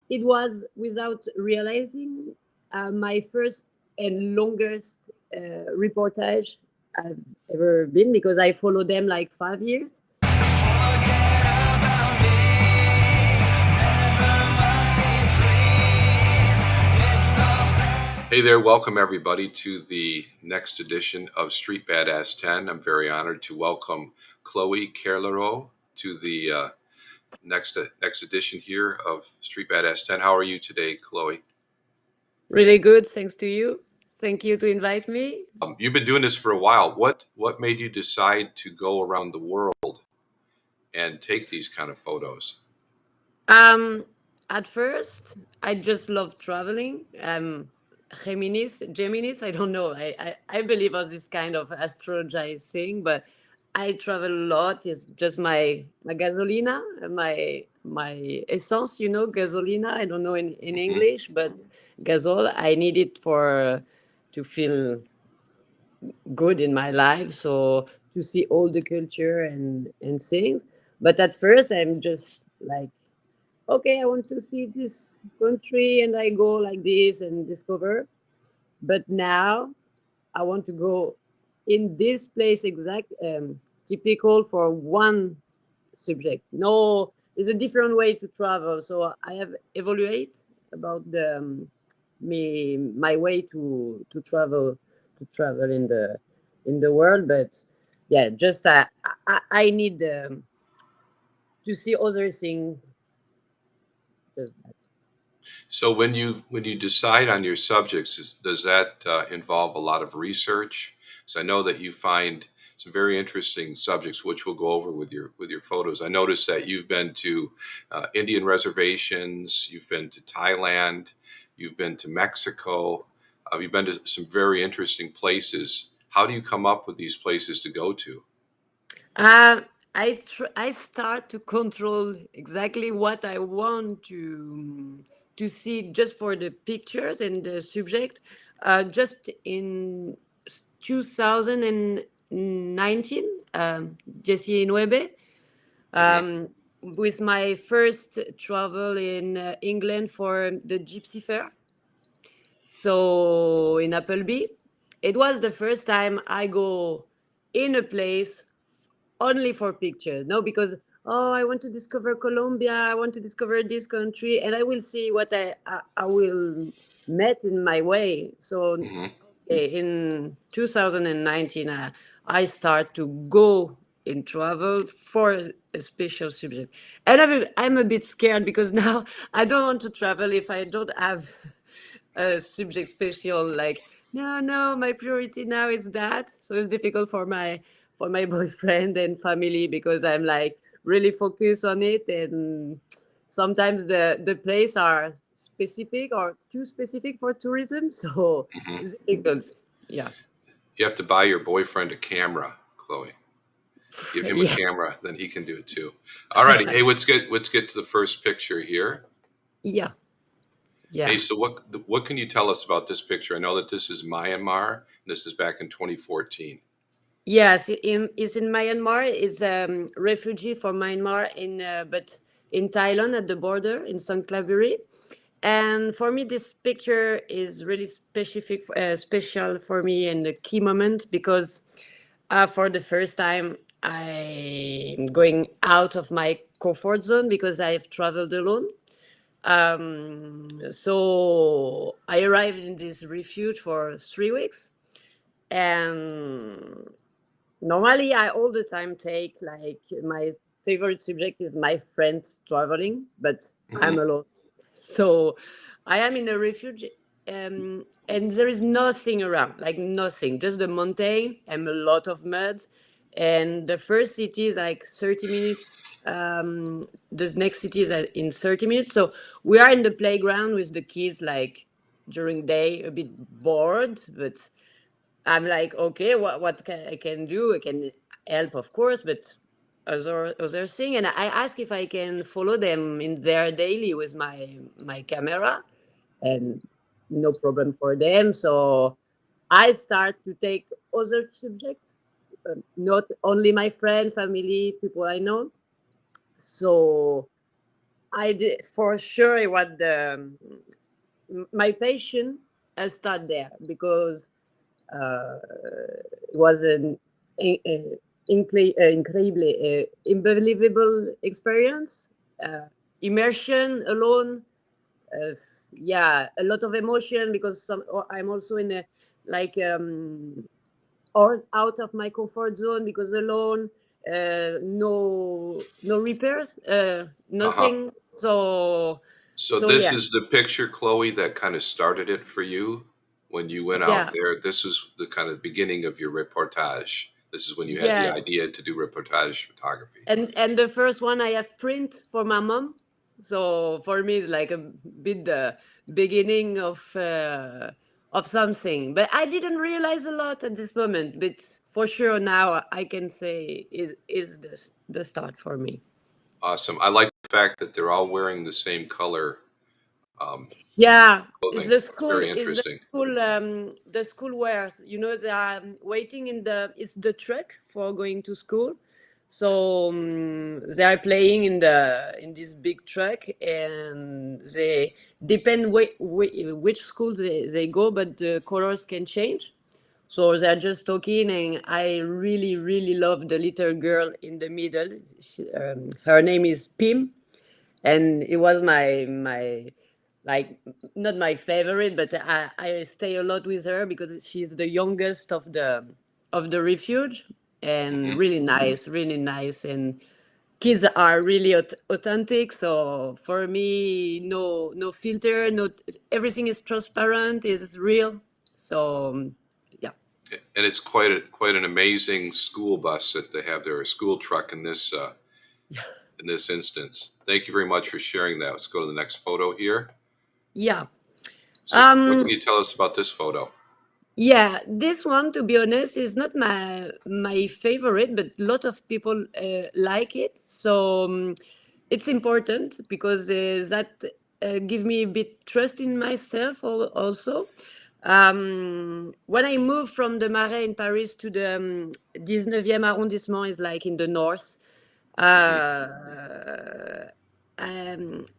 it was, without realizing, my first and longest reportage I've ever been, because I followed them like 5 years. Hey there, welcome everybody to the next edition of Street Badass 10. I'm very honored to welcome Chloé Kerleroux to the next edition here of Street Badass 10. How are you today, Chloé? Really good, thanks to you. Thank you to invite me. You've been doing this for a while. What made you decide to go around the world and take these kind of photos? Um, at first, I just love traveling. Geminis, I don't know. I believe on this kind of astrology thing, but I travel a lot. It's just my gasolina, my essence, gasolina. I don't know in Hmm. English, but gasol, I need it for to feel good in my life. So to see all the culture and things. But at first, I'm just like, okay, I want to see this country, and I go like this and discover. But now I want to go in this place exact, typical for one subject. No, it's a different way to travel. So I have evaluate about my way to travel in the world. But yeah, just I need to see other things. Just that. So when you decide on your subjects, does that involve a lot of research? So I know that you find some very interesting subjects, which we'll go over with your photos. I noticed that you've been to Indian reservations, you've been to Thailand, you've been to Mexico, you've been to some very interesting places. How do you come up with these places to go to? Uh, I start to control exactly what I want to see just for the pictures and the subject. Just in 2019, Jesse Nueve, Hmm. um, with my first travel in England for the Gypsy Fair. So in Appleby, it was the first time I go in a place only for pictures. No, because I want to discover Colombia, I want to discover this country, and I will see what I will met in my way. So Hmm. in 2019, I start to go in travel for a special subject, and I'm a bit scared because now I don't want to travel if I don't have a subject special. Like, no, my priority now is that. So it's difficult for my boyfriend and family, because I'm like really focused on it, and sometimes the place are specific or too specific for tourism. So Hmm. it's difficult. Yeah. You have to buy your boyfriend a camera, Chloe. Give him a Yeah. camera, then he can do it too. All righty. Hey, let's get to the first picture here. Yeah. Hey, Yeah. so what can you tell us about this picture? I know that this is Myanmar, and this is back in 2014. Yes, is in Myanmar. Is refugee from Myanmar but in Thailand at the border in Sangklavuri. And for me, this picture is really special for me, and a key moment, because for the first time I'm going out of my comfort zone, because I've traveled alone. So I arrived in this refuge for 3 weeks, and normally I all the time take, like, my favorite subject is my friends traveling, but I'm Hmm. alone. So I am in a refuge, and there is nothing around, like nothing, just the mountain and a lot of mud. And the first city is like 30 minutes. The next city is in 30 minutes. So we are in the playground with the kids, like during day, a bit bored, but I'm like, okay, what I can do? I can help, of course, but other thing. And I ask if I can follow them in their daily with my camera, and no problem for them. So I start to take other subjects, not only my friend, family, people I know. So I did for sure. It was my passion started there because uh, it was an incredibly unbelievable experience. Immersion alone, uh, yeah, a lot of emotion because I'm also in a like or out of my comfort zone because alone, no repairs, Uh-huh. nothing. So So so this yeah, is the picture, Chloe, that kind of started it for you when you went out yeah, there. This is the kind of beginning of your reportage. This is when you had the yes. idea to do reportage photography. And the first one I have print for my mom. So for me, it's like a bit the beginning of something. But I didn't realize a lot at this moment. But for sure now I can say is the start for me. Awesome. I like the fact that they're all wearing the same color um, Yeah, clothing. It's very is interesting. the school wears. You know, they are waiting in the it's the truck for going to school. So they are playing in this big truck, and they depend which school they go, but the colors can change. So they're just talking, and I really really love the little girl in the middle. Her name is Pim, and it was my like not my favorite, but I stay a lot with her because she's the youngest of the refuge, and Hmm. really nice, and kids are really authentic. So for me, no filter, no, everything is transparent, is real. So yeah. And it's quite an amazing school bus that they have there, a school truck in this instance. Thank you very much for sharing that. Let's go to the next photo here. Yeah. So, what can um you tell us about this photo? Yeah, this one, to be honest, is not my favorite, but a lot of people like it. So it's important because that give me a bit trust in myself also. When I moved from the Marais in Paris to the 19e arrondissement, is like in the north. Hmm. Uh,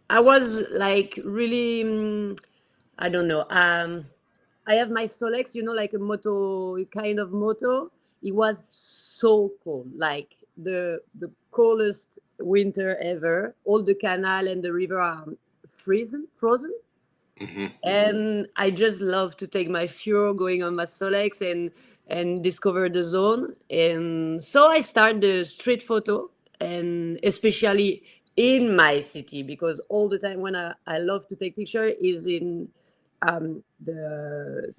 I was like really, I don't know. I have my Solex, you know, like a moto kind of moto. It was so cold, like the coldest winter ever. All the canal and the river are frozen. Hmm. And I just love to take my Furo going on my Solex and discover the zone. And so I start the street photo, and especially in my city, because all the time when I love to take picture is in the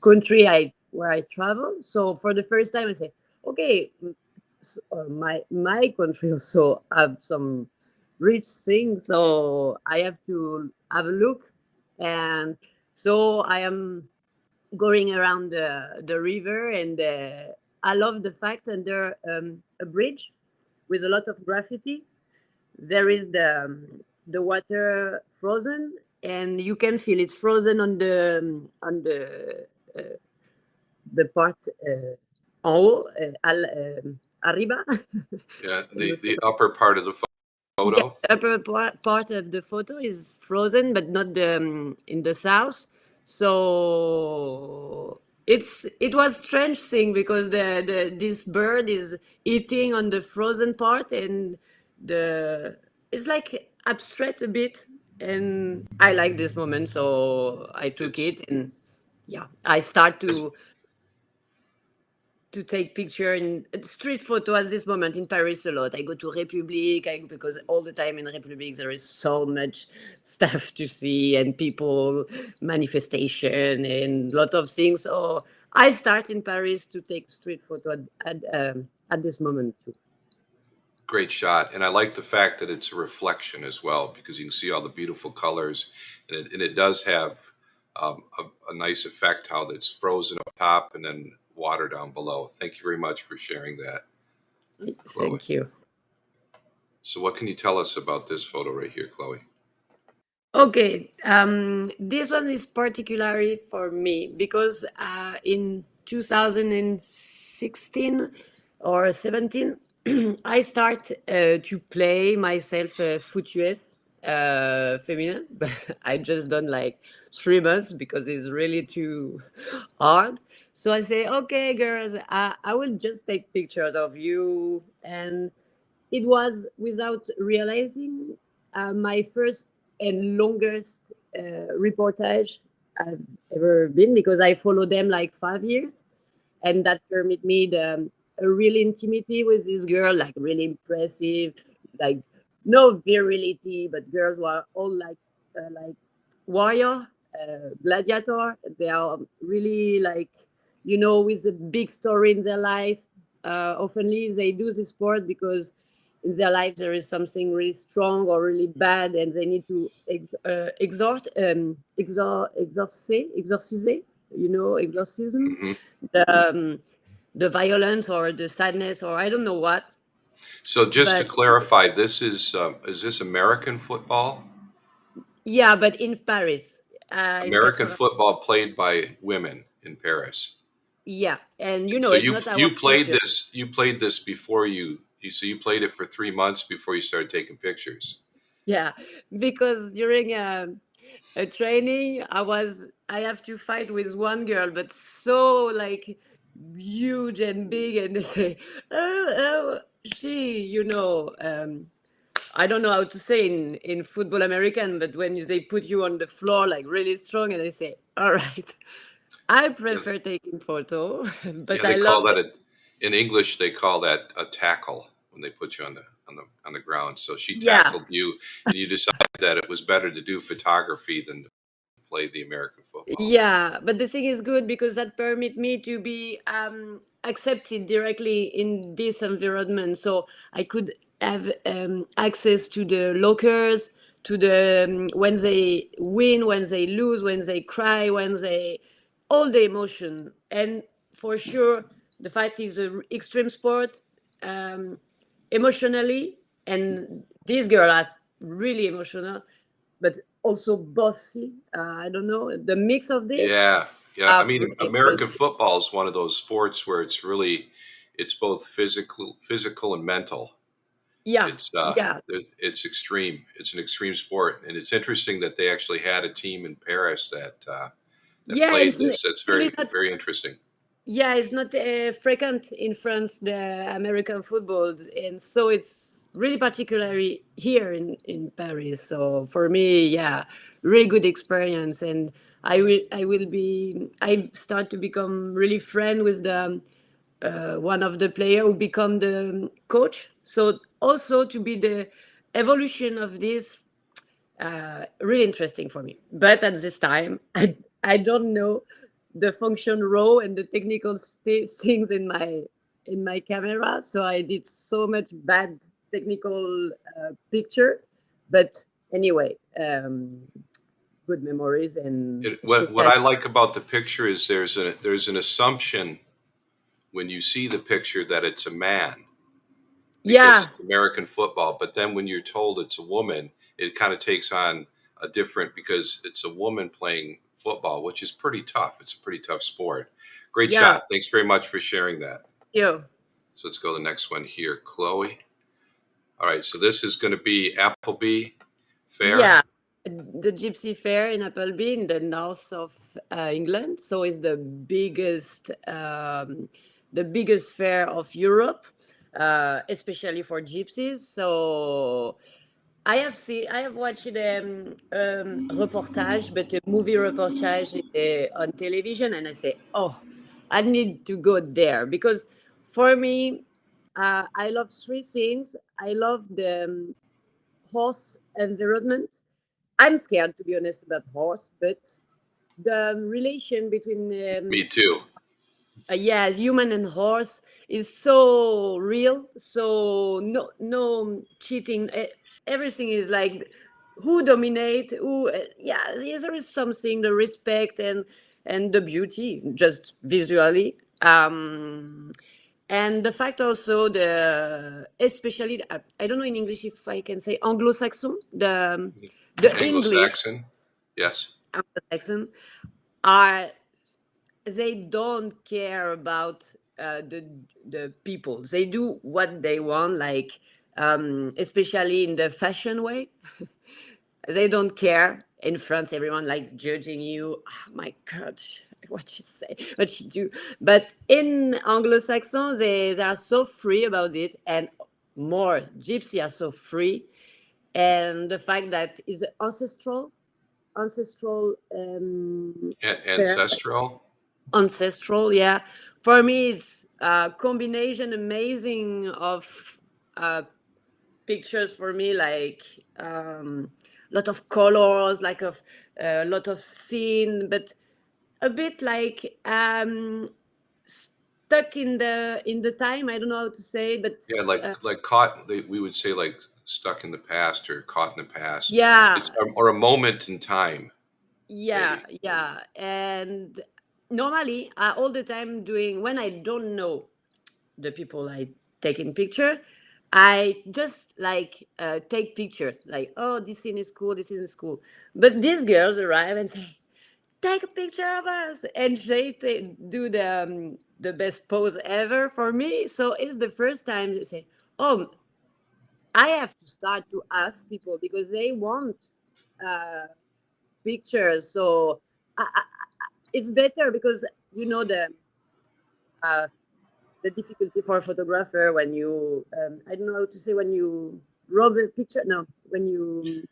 country I where I travel. So for the first time I say, okay, my country also have some rich things, so I have to have a look. And so I am going around the river, and I love the fact under a bridge with a lot of graffiti. There is the water frozen, and you can feel it's frozen on uh, the part en haut, arriba. Yeah, No sé. the upper part of the Yeah, photo. upper part of the photo is frozen, but not the in the south. So it was strange thing because the this bird is eating on the frozen part, and the it's like abstract a bit, and I like this moment, so I took It's it, and yeah, I start to take picture in street photo at this moment in Paris a lot. I go to Republic because all the time in Republic there is so much stuff to see and people, manifestation and lot of things. So I start in Paris to take street photo at this moment too. great shot, and I like the fact that it's a reflection as well because you can see all the beautiful colors, and it does have a nice effect how it's frozen up top and then water down below. Thank you very much for sharing that, Chloe. Thank you. So, what can you tell us about this photo right here, Chloe? Okay, this one is particularly for me because in 2016 or 17, I start to play myself foot US feminine, but I just done like 3 months because it's really too hard. So I say, okay, girls, I will just take pictures of you. And it was without realizing my first and longest reportage I've ever been because I followed them like 5 years, and that permit me a real intimacy with this girl, like really impressive, like no virility, but girls were all like warrior, gladiator. They are really like, with a big story in their life. Oftenly they do this sport because in their life there is something really strong or really bad, and they need to exorcise, exorcism, Hmm. the violence or the sadness or I don't know what. So just to But clarify, is this American football? yeah, but in Paris, in American 80. football played by women in Paris. Yeah, and And so it's not our culture. you played this before so you played it for 3 months before you started taking pictures. Yeah, because during a training, I have to fight with one girl, but so like huge and big, and they say, oh, she, I don't know how to say in football American, but when they put you on the floor like really strong, and they say, all right, I Yeah, prefer taking photo, yeah, but I love. in English they call that a tackle when they put you on the ground. So she Yeah, tackled you, and you decided that it was better to do photography than to play the American football. yeah, but the thing is good because that permit me to be accepted directly in this environment. So I could have access to the lockers, to the when they win, when they lose, when they cry, when they all the emotion. And for sure, the fight is an extreme sport, um, emotionally, and these girls are really emotional, but also bossy. I don't know, the mix of this Yeah, yeah. I are mean, really American impressive. football is one of those sports where it's both physical and mental. Yeah, It's yeah, it's extreme. It's an extreme sport, and it's interesting that they actually had a team in Paris that yeah. played this. That's Really very not. very interesting. Yeah, it's not frequent in France, the American football, and so it's really particularly here in Paris. So for me, yeah, really good experience, and I start to become really friend with the one of the player who become the coach. So also to be the evolution of this, really interesting for me. But at this time, I don't know the function raw and the technical things in my camera. So I did so much bad technical picture. But anyway, good memories, and What especially I like about the picture is there's an assumption when you see the picture that it's a man because yeah, it's American football, but then when you're told it's a woman, it kind of takes on a different because it's a woman playing football, which is pretty tough. It's a pretty tough sport. Great yeah, shot. Thanks very much for sharing that. you. So let's go to the next one here, Chloe. All right, so this is going to be Appleby Fair. Yeah, the Gypsy Fair in Appleby in the north of England. So it's the biggest fair of Europe, especially for gypsies. So I have watched reportage, but a movie reportage on television, and I say, oh, I need to go there because for me, I love three things. I love the horse environment. I'm scared, to be honest, about horse, but the relation between Me too. yeah, human and horse is so real. So no cheating. Everything is like who dominate. Who? Yeah, yes, there is something the respect and the beauty just visually. And the fact also the especially I don't know in English if I can say Anglo-Saxon, the English Anglo-Saxon. Yes. Anglo-Saxon are, they don't care about the people. They do what they want, like especially in the fashion way. They don't care. In France, everyone like judging you. Oh my God, what you say, what you do. But in Anglo-Saxon, they are so free about it, and more Gypsy are so free. And the fact that is ancestral fair, like Ancestral. ancestral, yeah. For me, it's a combination amazing of uh, pictures for me, like lot of colors, like of a lot of scene, but a bit like stuck in the time. I don't know how to say, but Yeah, uh, like caught. We would say like stuck in the past or caught in the past. It's yeah, or a moment in time, yeah, maybe. yeah. And normally, all the time doing when I don't know the people I take in picture, I just like take pictures, like, oh, this scene is cool, this scene is cool. But these girls arrive and say, take a picture of us, and do the best pose ever for me. So it's the first time they say, oh, I have to start to ask people because they want uh, pictures. So it's better because you know uh, the difficulty for a photographer when you I don't know how to say, when you rob a picture. No, when you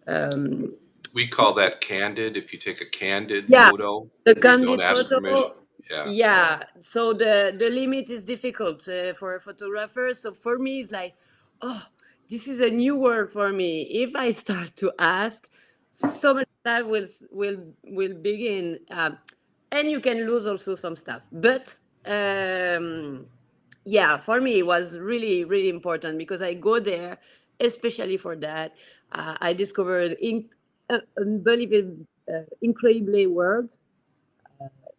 um, We call that candid. If you take a candid yeah, photo the and you don't candid ask permission, photo. yeah. Yeah, so the limit is difficult for a photographer. So for me, it's like, oh, this is a new world for me. If I start to ask, so much stuff will begin, and you can lose also some stuff. But yeah, for me, it was really really important because I go there especially for that. I discovered unbelievable, incredibly words,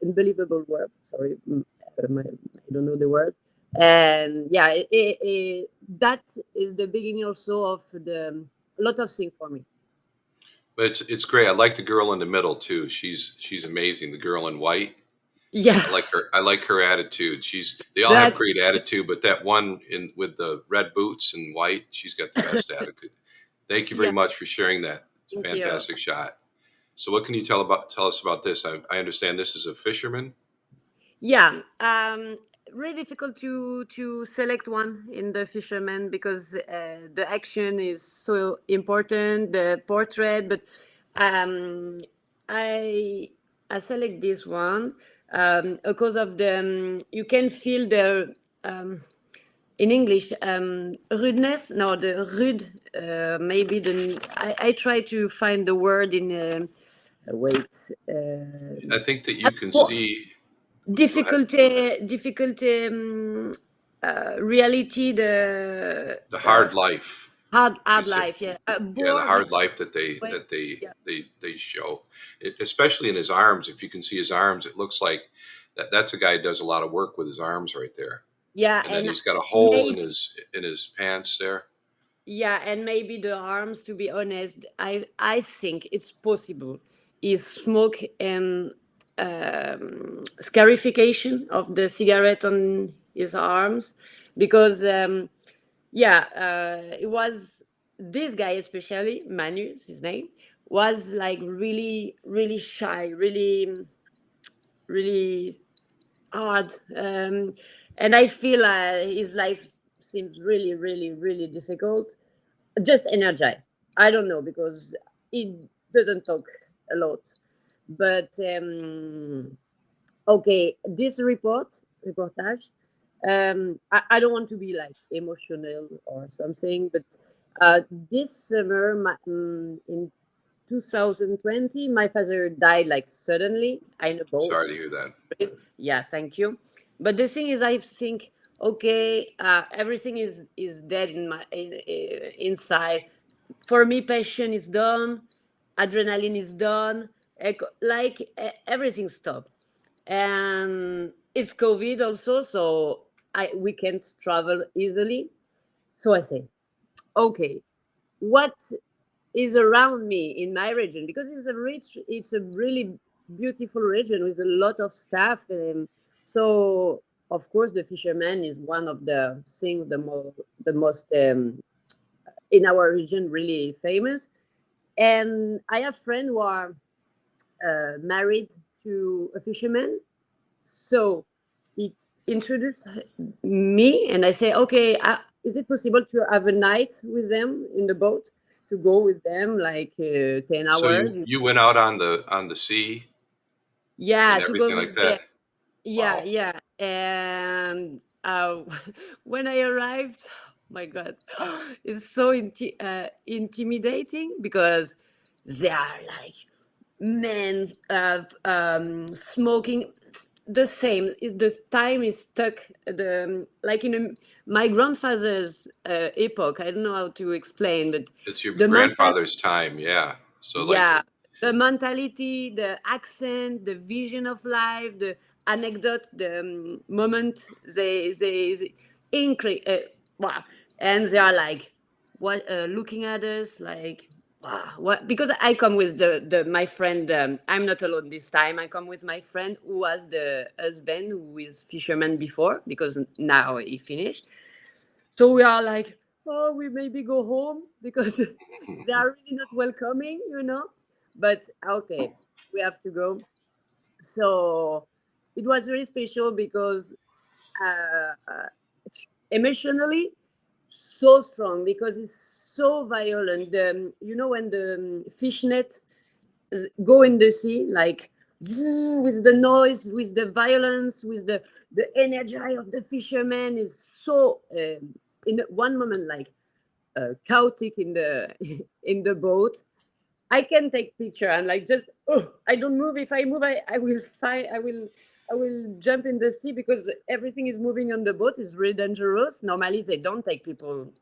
unbelievable word. Sorry, I don't know the word. And yeah, that is the beginning also of the a lot of things for me. But it's great. I like the girl in the middle too. She's amazing. The girl in white. Yeah, I like her. I like her attitude. They all have that great attitude, but that one in with the red boots and white, she's got the best attitude. Thank you very yeah. much for sharing that. It's a Thank you. fantastic shot. So, what can you tell us about this? I understand this is a fisherman. Yeah, really difficult to select one in the fisherman because the action is so important, the portrait. But um, I I select this one because of the you can feel the in English rudeness. No, the rude. Maybe the I try to find the word in. Wait. I think that you can Bo- see. Go ahead. difficulty reality, the The hard life. hard You say, life, yeah, yeah, the bored hard life that way, yeah, they show, especially in his arms. If you can see his arms, it looks like that's a guy who does a lot of work with his arms right there. yeah. And then And he's got a hole maybe, in his pants there. yeah, and maybe the arms, to be honest, I think it's possible is smoke and scarification of the cigarette on his arms, because yeah, it was this guy, especially Manu, his name, was like really really shy, really really hard, and I feel his life seems really really really difficult, just energized. I don't know because he doesn't talk a lot, but okay, this reportage. I don't want to be like emotional or something, but this summer, in 2020, my father died like suddenly in a boat. Sorry to hear that. Yeah, thank you. But the thing is, I think, okay, everything is dead in inside. For me, passion is done, adrenaline is done, like everything stopped, and it's COVID also, so I we can't travel easily. So I say, okay, what is around me in my region, because it's a really beautiful region with a lot of stuff. So of course, the fisherman is one of the things the most in our region really famous. And I have friends who are married to a fisherman, so he introduced me, and I say, okay, is it possible to have a night with them in the boat, to go with them like 10 So hours? you went out on the sea Yeah, and to go everything like with them. that. Yeah, Wow. yeah. And when I arrived, my God, it's so intimidating because they are like men smoking the same. Is the time is stuck like in my grandfather's epoch. I don't know how to explain, but It's your the mentality. grandfather's time, yeah. So like, Yeah, the mentality, the accent, the vision of life, the anecdote, the moment they wow, and they are like what looking at us like wow, what, because I come with the my friend. I'm not alone this time. I come with my friend who was the husband who is fisherman before, because now he finished. So we are like, oh, we maybe go home because they are really not welcoming, you know. But okay, we have to go. So it was very special because emotionally so strong, because it's so violent. You know, when the fishnet go in the sea, like with the noise, with the violence, with the energy of the fishermen is so in one moment like chaotic in the in the boat. I can take picture and like just, oh, I don't move. If I move, I will find I will jump in the sea because everything is moving on the boat. It's really dangerous. Normally they don't take people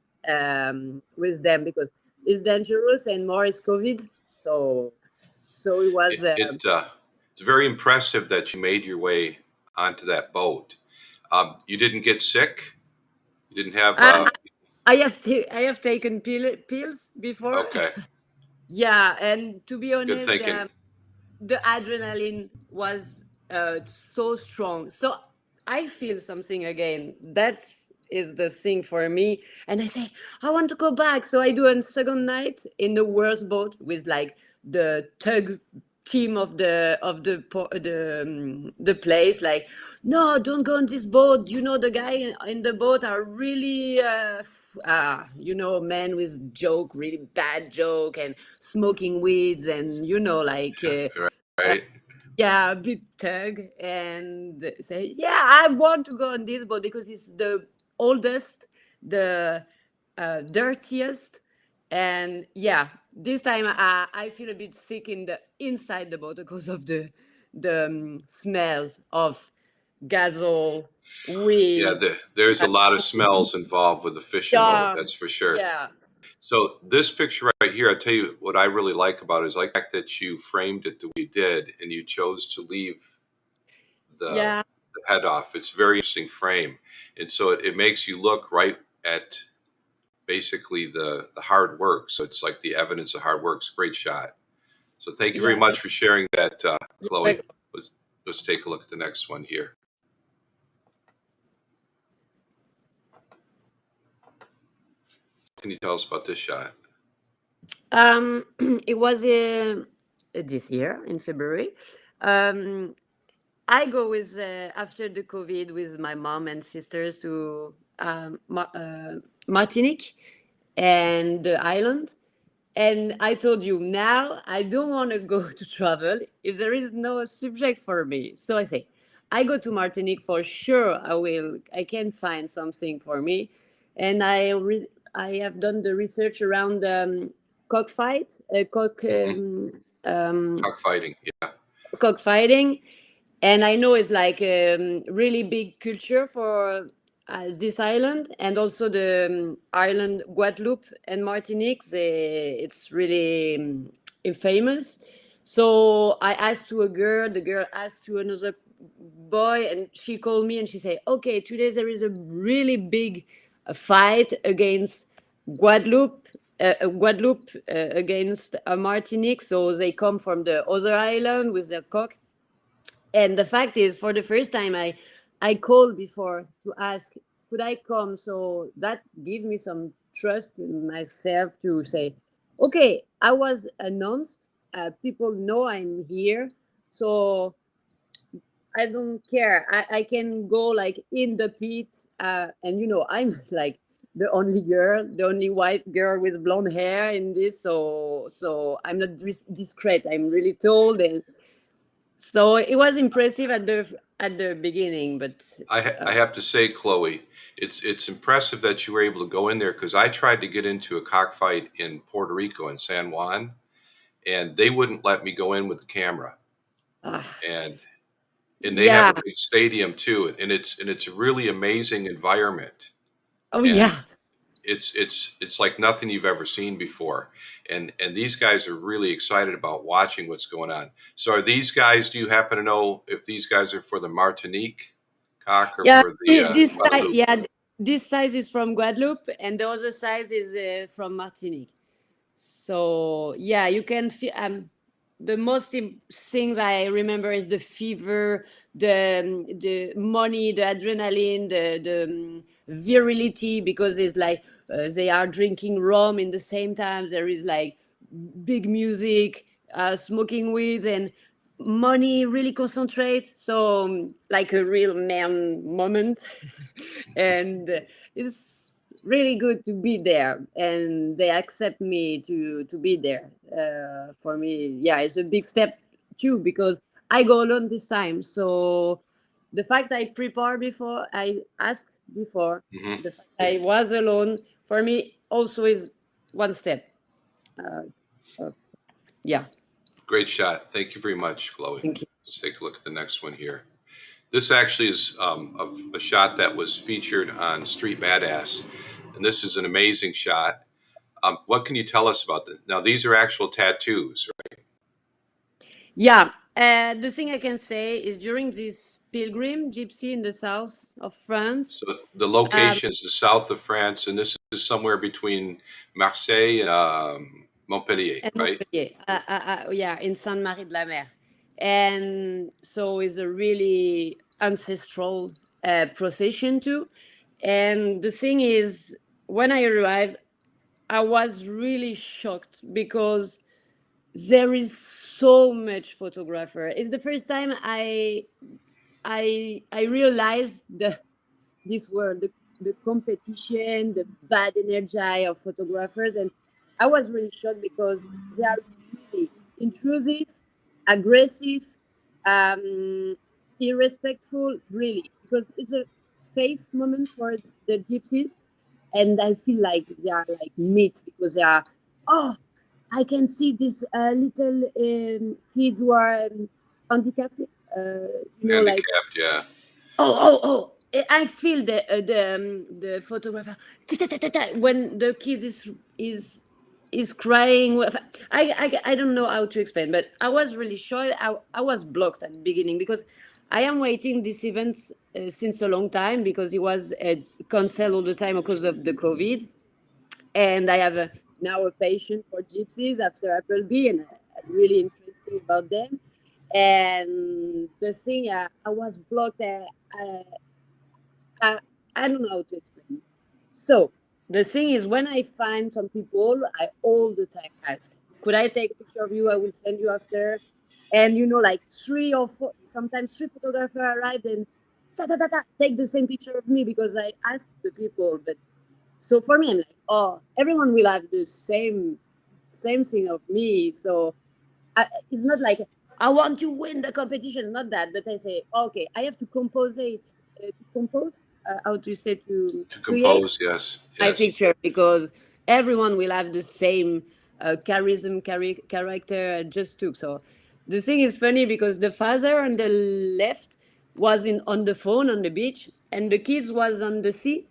with them because it's dangerous, and more is COVID. So so it was it's very impressive that you made your way onto that boat. You didn't get sick. You didn't have I, I have taken pills before. okay, Yeah, and to be good honest, thinking. the adrenaline was so strong. So I feel something again. That is the thing for me. And I say, I want to go back. So I do a second night in the worst boat with like the tug team the place, like, no, don't go on this boat, you know, the guy in the boat are really you know, men with joke, really bad joke, and smoking weeds, and you know, like uh, Right? yeah, a bit tug, and say, yeah, I want to go on this boat because it's the oldest, the dirtiest, and yeah, this time I feel a bit sick in the inside the boat because of the smells of gasol, Yeah, weed. there's a uh, lot of smells involved with a fishing boat. yeah, That's for sure. yeah, So this picture right here, I tell you what I really like about it is like the fact that you framed it the way you did, and you chose to leave the, yeah, the head off. It's a very interesting frame, and so it makes you look right at basically the hard work. So it's like the evidence of hard work. It's a great shot. So thank you very yes. much for sharing that, Like, Chloe. Let's take a look at the next one here. Can you tell us about this shot? it was this year in February. Um, I go with after the COVID with my mom and sisters to Martinique and the island. And I told you, now I don't want to go to travel if there is no subject for me. So I say, I go to Martinique for sure. I can find something for me. And I have done the research around cockfight, Hmm. Cockfighting. Yeah. cockfighting, and I know it's like a really big culture for this island, and also the island Guadeloupe and Martinique. It's really famous. So I asked to a girl, the girl asked to another boy, and she called me and she said, "Okay, today there is a really big fight against Guadeloupe." Guadeloupe against Martinique, so they come from the other island with their cock. And the fact is, for the first time, I called before to ask, could I come? So that gave me some trust in myself to say, okay, I was announced. People know I'm here. So I don't care. I can go like in the pit. And, I'm like the only girl, the only white girl with blonde hair in this. So I'm not discreet. I'm really tall. And so it was impressive at the beginning, but I have to say, Chloe, it's impressive that you were able to go in there because I tried to get into a cockfight in Puerto Rico in San Juan, and they wouldn't let me go in with the camera. uh, And they have yeah. a big stadium too, and it's a really amazing environment, Oh, and yeah. it's like nothing you've ever seen before, and these guys are really excited about watching what's going on. So are these guys? Do you happen to know if these guys are for the Martinique cock or Yeah. for the This size, Guadeloupe? yeah, this size is from Guadeloupe, and the other size is from Martinique. So yeah, you can feel. The most things I remember is the fever, the money, the adrenaline, the virility, because it's like they are drinking rum in the same time. There is like big music, smoking weed, and money really concentrate. So like a real man moment, and it's really good to be there, and they accept me to be there. For me, yeah, it's a big step too, because I go alone this time. So the fact I prepare before, I asked before, Hmm. the fact I was alone, for me also is one step. uh, uh, yeah. Great shot. Thank you very much, Chloe. Thank you. Let's take a look at the next one here. This actually is a shot that was featured on Street Badass, and this is an amazing shot. What can you tell us about this? Now, these are actual tattoos, right? Yeah, the thing I can say is during this pilgrim gypsy in the south of France. So the um, location is the south of France, and this is somewhere between Marseille and Montpellier, and right? Montpellier, yeah, in Sainte Marie de la Mer, and so it's a really ancestral procession too. And the thing is, when I arrived, I was really shocked because there is so much photographer. It's the first time I realized this word, the competition, the bad energy of photographers. And I was really shocked because they are really intrusive, aggressive, um, irrespectful, really, because it's a face moment for the gypsies. And I feel like they are like meat, because they are, oh, I can see these little kids who are handicapped, like, Handicapped, yeah. I feel the photographer when the kid is crying. I don't know how to explain, but I was really sure. I was blocked at the beginning because I am waiting this event since a long time, because it was canceled all the time because of the COVID. And I have now a passion for gypsies after Appleby, and I'm really interesting about them. And the thing, I was blocked. Uh, I, I don't know how to explain. So the thing is, when I find some people, I all the time ask, "Could I take a picture of you? I will send you after." And like three or four, sometimes three photographers arrive and ta ta ta ta take the same picture of me, because I asked the people. But so for me, I'm like, oh, everyone will have the same thing of me. So it's not like I want to win the competition, not that, but I say, okay, I have to compose it, to compose, how to say, to To create compose, yes, my yes. picture, because everyone will have the same charism, character I just took. So the thing is funny, because the father on the left was on the phone on the beach, and the kids was on the sea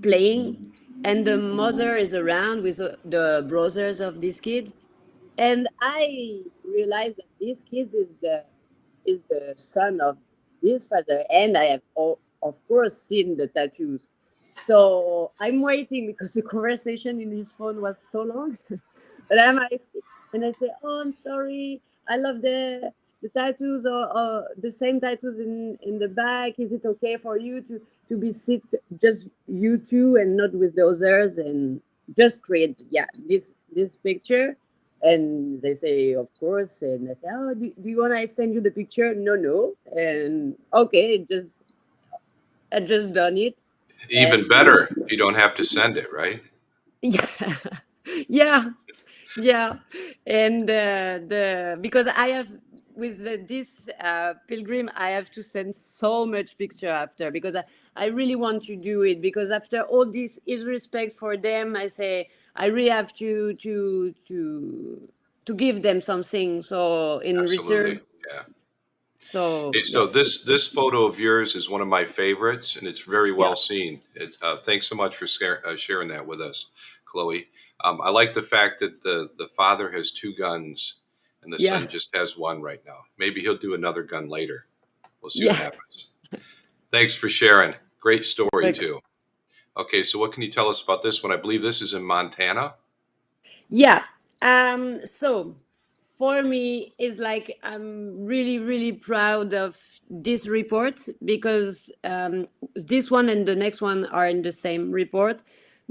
playing, and the mother is around with the brothers of these kids. And I realized that this kid is the son of this father, and I have of course seen the tattoos. So I'm waiting, because the conversation in his phone was so long. But I'm asking, and I say, "Oh, I'm sorry. I love the tattoos are the same tattoos in the back. Is it okay for you to be sit just you two and not with the others and just create this picture? And they say of course, and I say, oh, do you want I send you the picture? No, no, and okay, just I just done it, Even and better if you don't have to send it, right? yeah, yeah. Yeah, and the because I have with this pilgrim, I have to send so much picture after because I really want to do it because after all this is respect for them. I say I really have to give them something so in Absolutely. return. Yeah. So Okay, so yeah, this photo of yours is one of my favorites, and it's very yeah, well seen. Thanks so much for sharing that with us, Chloe. I like the fact that the father has two guns, and the yeah, son just has one right now. Maybe he'll do another gun later. We'll see what yeah. happens. Thanks for sharing. Great story Okay. too. Okay, so what can you tell us about this one? I believe this is in Montana. Yeah. So for me, it's like I'm really, really proud of this report because this one and the next one are in the same report.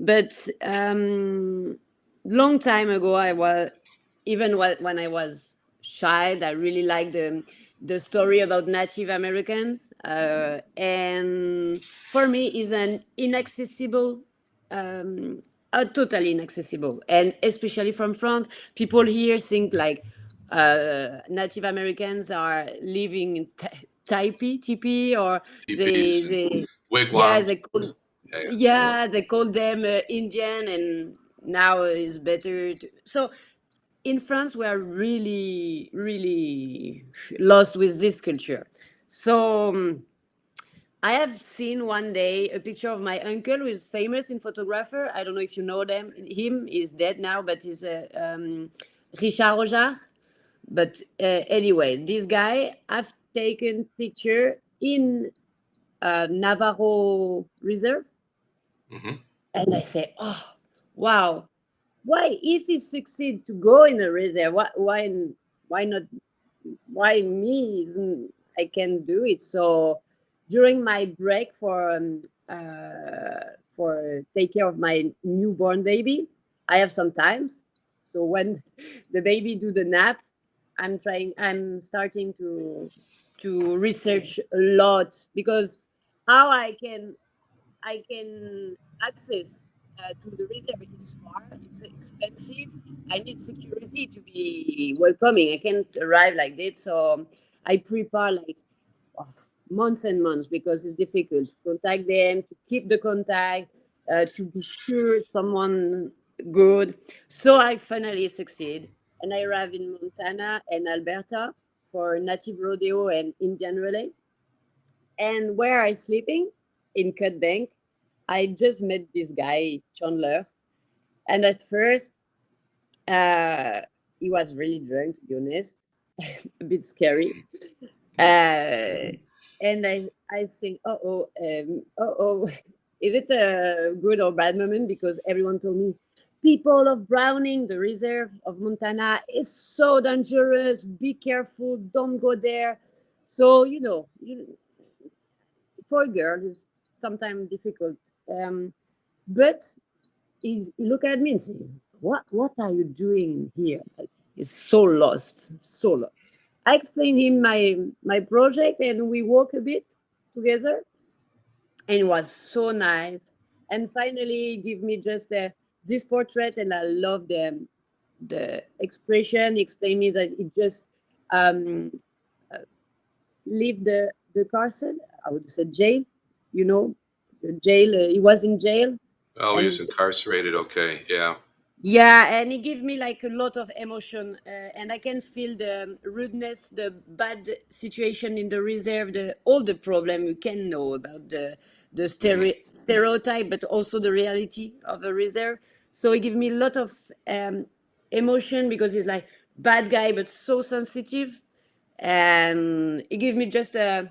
But long time ago, I was even when I was child, I really liked the story about Native Americans, and for me, is an inaccessible are totally inaccessible. And especially from France, people here think like Native Americans are living in tipi, or Teepees and yeah, wigwams. they call, Yeah, yeah. yeah, they call them Indian, and now it's better. So in France, we are really, really lost with this culture. So. I have seen one day a picture of my uncle who is famous in photographer. I don't know if you know them. Him is dead now, but he's Richard Rojar. But anyway, this guy I've taken picture in Navarro Reserve, Hmm. and I say, oh, wow, why if he succeed to go in a reserve, why not why me isn't I can do it. So during my break for take care of my newborn baby, I have some times. So when the baby do the nap, I'm starting to research a lot because how I can access to the reserve is far, it's expensive. I need security to be welcoming. I can't arrive like that. So I prepare like oh, months and months because it's difficult to contact them, to keep the contact, to be sure someone good. So I finally succeed. And I arrive in Montana and Alberta for native rodeo and Indian relay. And where I sleeping? In Cut Bank. I just met this guy, Chandler. And at first, uh, he was really drunk, to be honest, a bit scary. Uh, and I think, is it a good or bad moment? Because everyone told me, people of Browning, the reserve of Montana, is so dangerous. Be careful, don't go there. So, for a girl is sometimes difficult. But he look at me and say, what are you doing here? Like, he's so lost, so lost. I explained him my project and we walk a bit together and it was so nice. And finally give me just this portrait and I love the expression. He explained me that he just um, leave the castle, I would say jail, you know, the jail. He was in jail, Oh, he was and incarcerated. Okay, yeah. yeah, and he gave me like a lot of emotion, and I can feel the rudeness, the bad situation in the reserve, the all the problem you can know about the Hmm. stereotype, but also the reality of a reserve. So he gave me a lot of emotion because he's like bad guy but so sensitive, and he gave me just a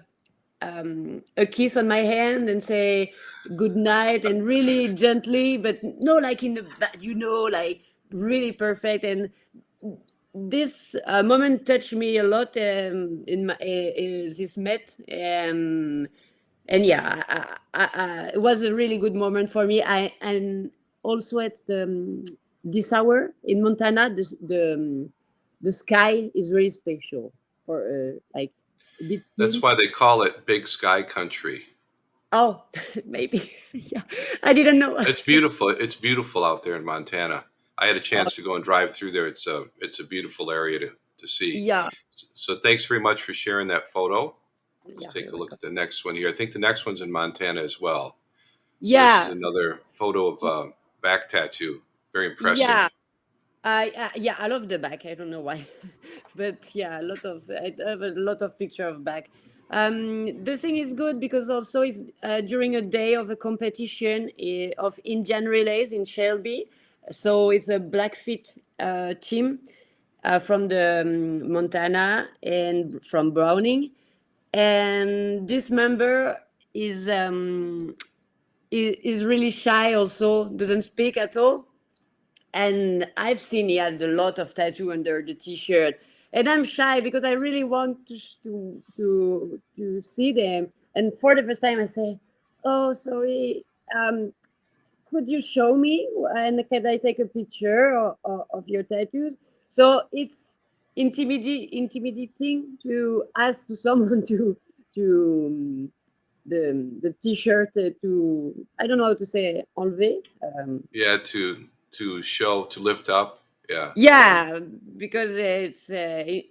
kiss on my hand and say good night and really gently, but no like in the like really perfect. And this moment touched me a lot in my this met, and yeah, it was a really good moment for me. I and also at this hour in Montana, the sky is very special for like a bit That's pink. why they call it Big Sky Country. Oh, maybe. Yeah, I didn't know. It's beautiful. It's beautiful out there in Montana. I had a Oh, chance to go and drive through there. It's a beautiful area to see. yeah, So thanks very much for sharing that photo. Let's yeah, take you're a look welcome. at the next one here. I think the next one's in Montana as well. So this is Yeah, another photo of back tattoo. Very yeah. impressive. Yeah, I love the back. I don't know why, but yeah, a lot of I have a lot of picture of back. The thing is good because also it's during a day of a competition of Indian relays in Shelby. So it's a Blackfeet team from the Montana and from Browning, and this member is um, is really shy. Also doesn't speak at all, and I've seen he had a lot of tattoo under the t-shirt, and I'm shy because I really want to see them. And for the first time, I say, "Oh, sorry, um, could you show me and can I take a picture of your tattoos?" So it's intimidating to ask to someone to the t-shirt to I don't know how to say enlever. Yeah, to show to lift up. Yeah. Yeah, because it's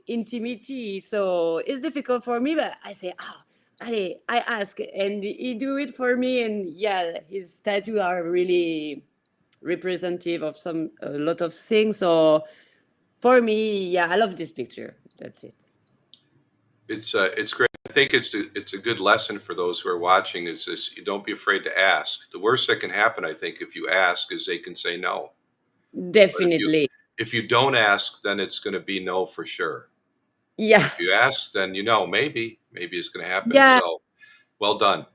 intimacy, so it's difficult for me. But I say, oh, I ask, and he do it for me, and yeah, his tattoo are really representative of some a lot of things. So for me, yeah, I love this picture. That's it. It's great. I think it's a good lesson for those who are watching. Is this? You don't be afraid to ask. The worst that can happen, I think, if you ask, is they can say no. But Definitely, if you don't ask, then it's going to be no for sure. But yeah, if you ask, then you know maybe it's going to happen. yeah. So well done.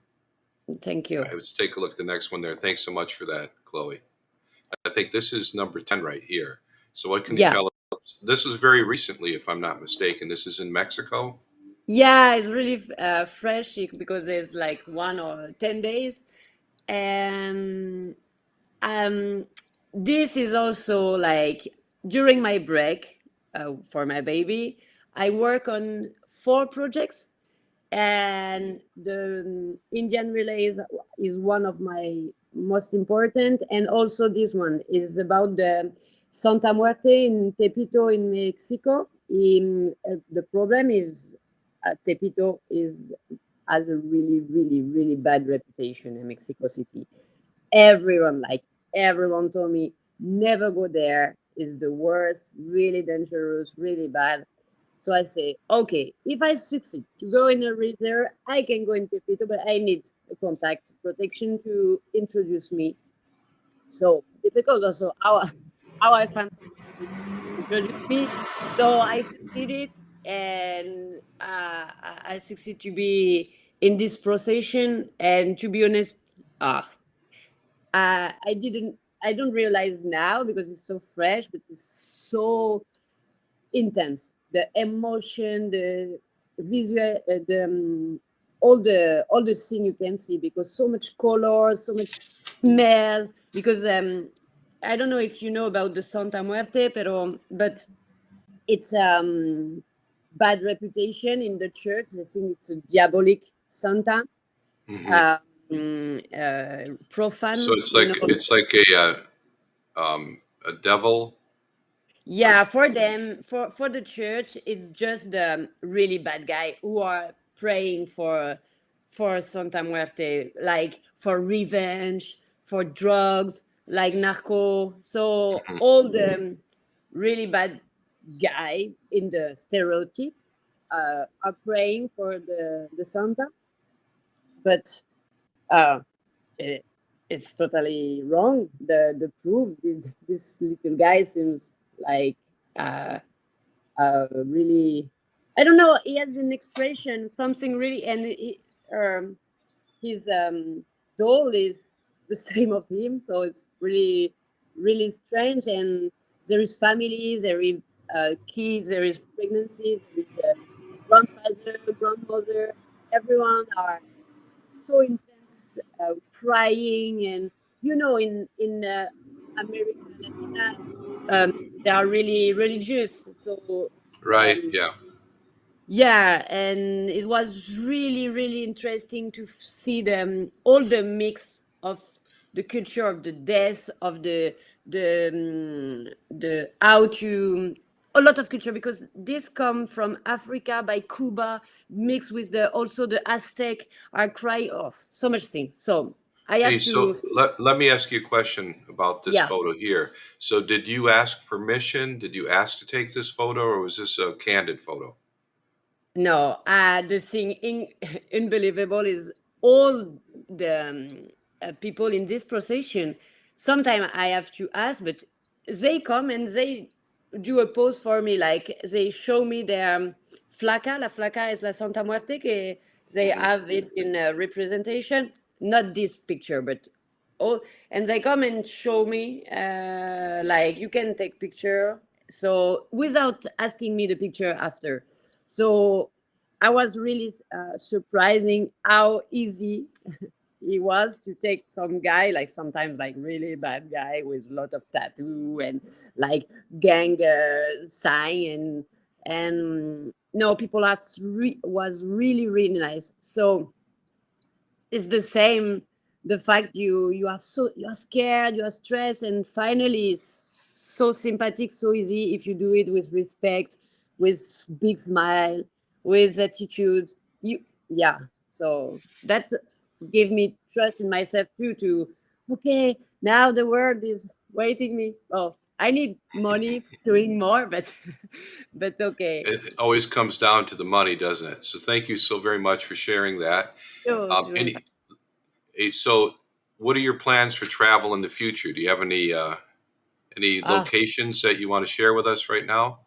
All Thank you. right, let's take a look at the next one there. Thanks so much for that, Chloe. I think this is number 10 right here. So what can you Yeah, tell us? This is very recently, if I'm not mistaken. This is in Mexico. yeah. It's really fresh because it's like 1 or 10 days, and Um, this is also like during my break for my baby, I work on 4 projects, and the Indian relays is one of my most important, and also this one is about the Santa Muerte in Tepito in Mexico. The problem is Tepito is has a really, really, really bad reputation in Mexico City. Everyone, like everyone told me, never go there. It's the worst, really dangerous, really bad. So I say, okay, if I succeed to go in a reserve, I can go in Pepito, but I need a contact protection to introduce me. So difficult also how I found someone to introduce me. So I succeeded, and I succeed to be in this procession. And to be honest, ah, I didn't. I don't realize now because it's so fresh, but it's so intense. The emotion, the visual, all the thing you can see because so much color, so much smell. Because I don't know if you know about the Santa Muerte, but it's bad reputation in the church. They think it's a diabolic Santa, Hmm. So profane. You know, it's like a devil. Or yeah, for them, for the church, it's just the really bad guy who are praying for Santa Muerte, like for revenge, for drugs, like narco. So Mhm. all the really bad guy in the stereotype are praying for the Santa, but uh, it, it's totally wrong. The proof, this little guy seems like. Uh, really, I don't know, he has an expression, something really, and his doll is the same of him, so it's really really strange. And there is family, there is kids, there is pregnancy, there is a grandfather, grandmother. Everyone are so intense, crying, and in America Latina, um, they are really religious. So Right. um, Yeah. yeah, and it was really, really interesting to see all the mix of the culture of the death of the how to a lot of culture, because this come from Africa by Cuba, mixed with the also the Aztec are cry of so much thing. So I Hey, have so to, let me ask you a question about this yeah. photo here. So did you ask permission? Did you ask to take this photo, or was this a candid photo? No, the thing unbelievable is all the people in this procession. Sometimes I have to ask, but they come and they do a pose for me. Like they show me their flaca. La flaca is la Santa Muerte. They Hmm. have it in a representation. Not this picture, but oh, and they come and show me like you can take picture. So without asking me the picture after. So I was really surprising how easy it was to take some guy, like sometimes like really bad guy with a lot of tattoo and like gang sign, and no, people are was really really nice. So it's the same, the fact you are so, you are scared, you are stressed, and finally it's so sympathetic, so easy if you do it with respect, with big smile, with attitude. You, yeah. So that gave me trust in myself too, to okay, now the world is waiting me. Oh, I need money doing more, but but okay. It always comes down to the money, doesn't it? So thank you so very much for sharing that. Oh, Any, so what are your plans for travel in the future? Do you have any ah, locations that you want to share with us right now?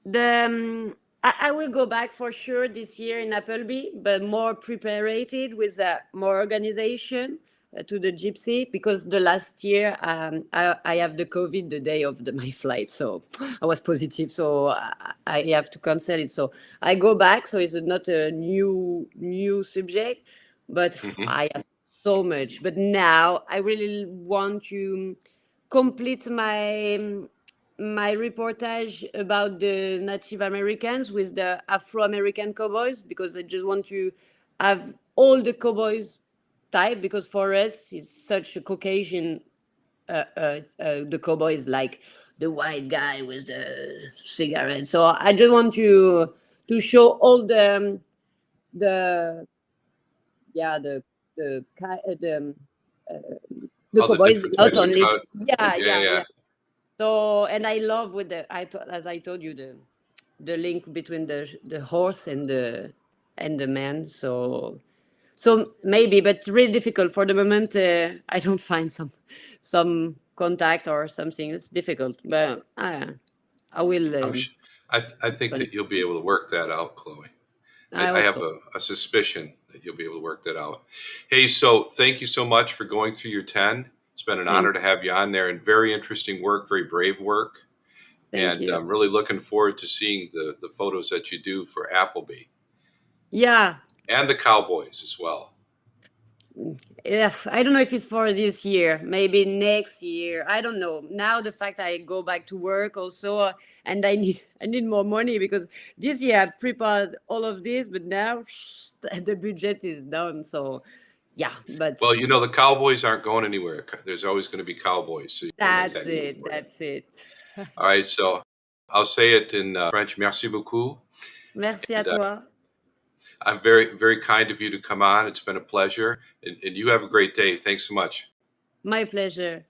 the I will go back for sure this year in Appleby, but more prepared with more organization to the gypsy, because the last year I have the COVID the day of my flight, so I was positive, so I have to cancel it. So I go back, so it's not a new subject, but Hmm. I have so much. But now I really want to complete my reportage about the Native Americans with the Afro-American cowboys, because I just want to have all the cowboys type, because for us it's such a Caucasian, the cowboy is like the white guy with the cigarette. So I just want to show all the yeah the All the cowboys, different not types of only, cut. yeah, Yeah, yeah, yeah. yeah. So, and I love with as I told you, the link between the horse and the man. So maybe, but really difficult for the moment. I don't find some contact or something. It's difficult, but I will. I'm sh- I think Funny. that you'll be able to work that out, Chloe. I I hope have so. a suspicion that you'll be able to work that out. Hey, so thank you so much for going through your 10. It's been an Thank honor to have you on there, and very interesting work, very brave work. thank And you. I'm really looking forward to seeing the photos that you do for Appleby Yeah. and the Cowboys as well. Yeah, I don't know if it's for this year, maybe next year. I don't know. Now the fact I go back to work also, and I need more money, because this year I prepared all of this, but now the budget is down. So yeah, but Well, the Cowboys aren't going anywhere. There's always going to be Cowboys, so you'll make that's that easy it. for you. That's it. All right, so I'll say it in French. Merci beaucoup. Merci à And toi. I'm very, very kind of you to come on. It's been a pleasure. And you have a great day. Thanks so much. My pleasure.